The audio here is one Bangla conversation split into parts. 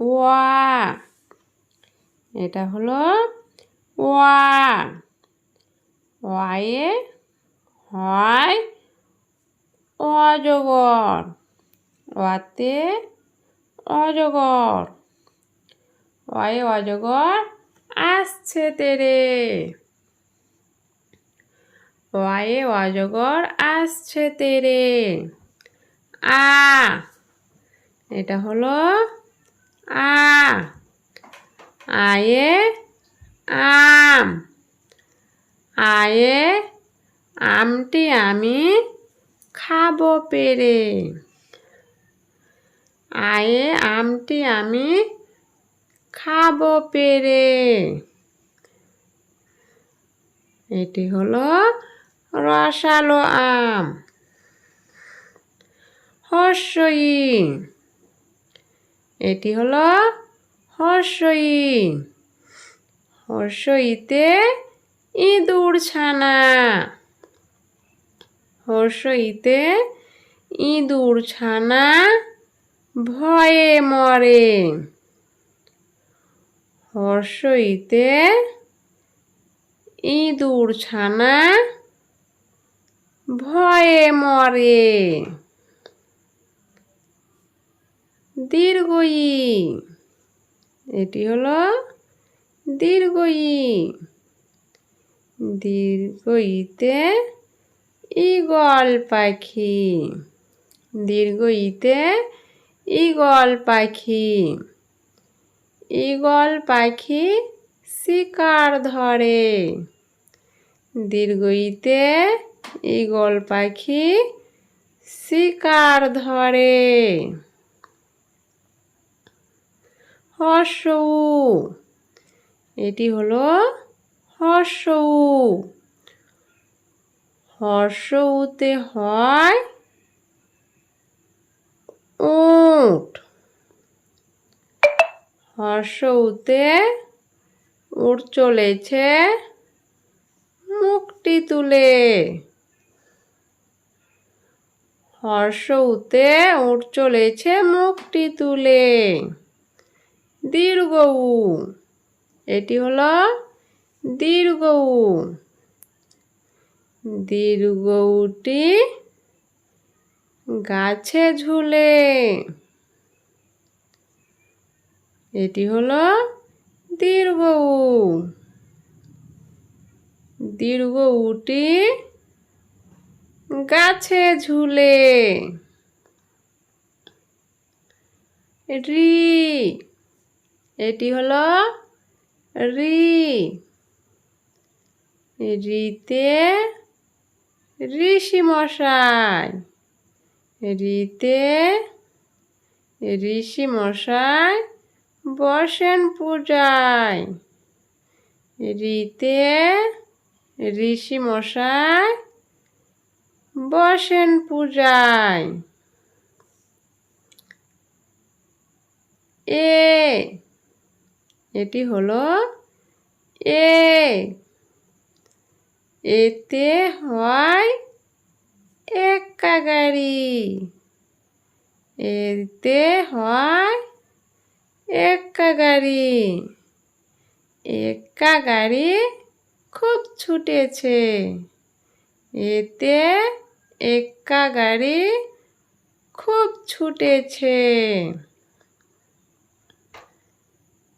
ওয়া। এটা হলো ওয়া। ওয়ায়ে হয় অজগর। ওয়াতে অজগর। ওয়ায়ে অজগর আসছে তেরে। ওয়ায়ে অজগর আসছে তেরে। আ। এটা হলো আ। আয়ে আম। আয়ে আমটি আমি খাবো পেরে। আয়ে আমটি আমি খাবো পেরে। এটি হলো রসালো আম। হর্ষই। এটি হলো হর্ষই। হর্ষইতে ইঁদুর ছানা। হর্ষইতে ইঁদুর ছানা ভয়ে মরে। হর্ষইতে ইঁদুর ছানা ভয়ে মরে। দীর্ঘই। এটি হলো দীর্ঘই। দীর্ঘইতে ঈগল পাখি। দীর্ঘইতে ঈগল পাখি। ঈগল পাখি শিকার ধরে। দীর্ঘইতে ঈগল পাখি শিকার ধরে। হর্ষউ। এটি হলো হর্ষউ। হর্ষউতে হয় উট। হর্ষউতে উট চলেছে মুখটি তুলে। হর্ষউতে উট চলেছে মুখটি তুলে। দীর্ঘউ। এটি হলো দীর্ঘউ। দীর্ঘউটি গাছে ঝুলে। এটি হলো দীর্ঘউ। দীর্ঘউটি গাছে ঝুলে। রি। এটি হলো রি। রিতে ঋষি মশাই। রিতে ঋষি মশাই বসেন পূজায়। রিতে ঋষি মশাই বসেন পূজায়। এ। এটি হলো এ। এতে হয় এক্কা গাড়ি। এতে হয় এক্কা গাড়ি। এক্কা গাড়ি খুব ছুটেছে। এতে এক্কা গাড়ি খুব ছুটেছে।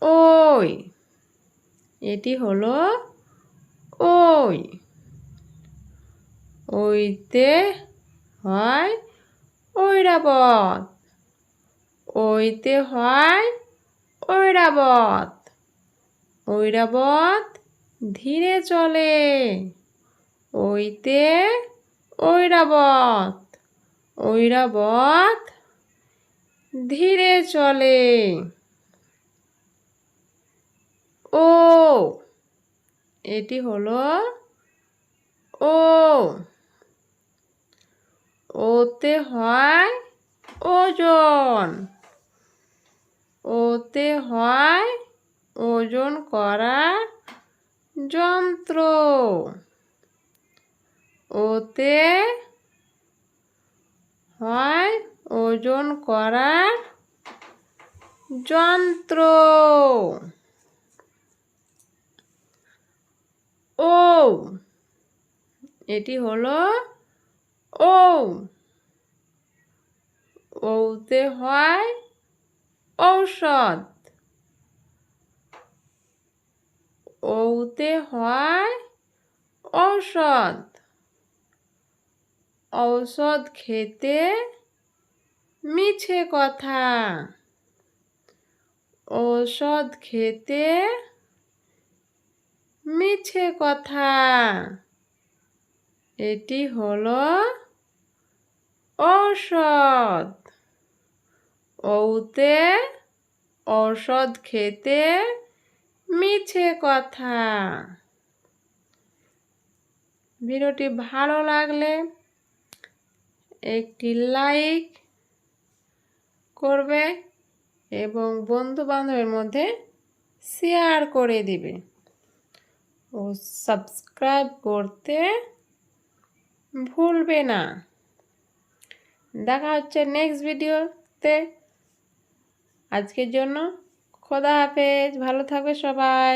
ওই। এটি হলো ওই। ওইতে হয় ঐরাবত। ওইতে হয় ঐরাবত। ঐরাবত ধীরে চলে। ওইতে ঐরাবত। ঐরাবত ধীরে চলে। ও। এটি হলো ও। ওতে হয় ওজন। ওতে হয় ওজন করার যন্ত্র। ওতে হয় ওজন করার যন্ত্র। ও, এটি হলো ও। ওতে হয় ঔষধ। ওতে হয় ঔষধ। ঔষধ খেতে মিছে কথা। ঔষধ খেতে মিছে কথা। এটি হলো ঔষধ। ওতে ঔষধ খেতে মিছে কথা। ভিডিওটি ভালো লাগলে একটি লাইক করবে এবং বন্ধু বান্ধবের মধ্যে শেয়ার করে দিবে ও সাবস্ক্রাইব করতে ভুলবে না। দেখা হচ্ছে নেক্সট ভিডিওতে। আজকের জন্য খোদা হাফেজ, ভালো থাকবে সবাই।